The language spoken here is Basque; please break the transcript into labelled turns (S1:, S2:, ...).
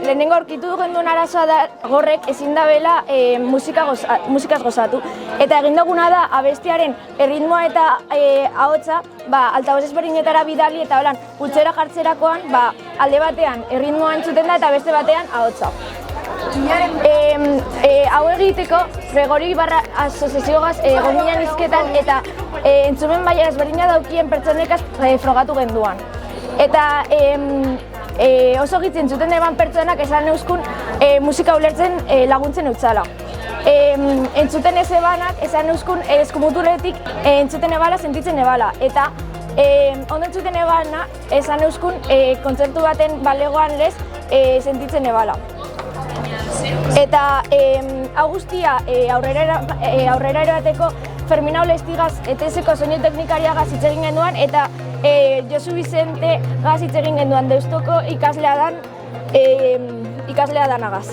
S1: lehenengo aurkitu genduen arazoa da gorrek ezin dabela musikaz gozatu. Eta egin duguna da abestiaren erritmoa eta ahotsa altaboz ezberdinetara bidali eta holan pultsera jartzerakoan alde batean erritmoa entzuten da eta beste batean ahotsa. Hau egiteko, Gregori barra asoziaziogaz egon ginen izketan eta entzumen maila ezberdina daukien pertsonekaz frogatu genduan. Eta oso gitzen zuten eban pertsonak esan euskun musika ulertzen laguntzen eutzala. Entzuten ez ebanak esan euskun eskumutuletik entzuten ebala, sentitzen ebala. Eta ondo entzuten ebana esan euskun kontzertu baten balegoan lez sentitzen ebala. Eta hau guztia aurrera erateko Fermina Olestigaz ETS-ko soinu teknikariagaz hitz egin genduan eta Josu Vicente gaz hitz egin genduan Deustoko ikaslea danagaz.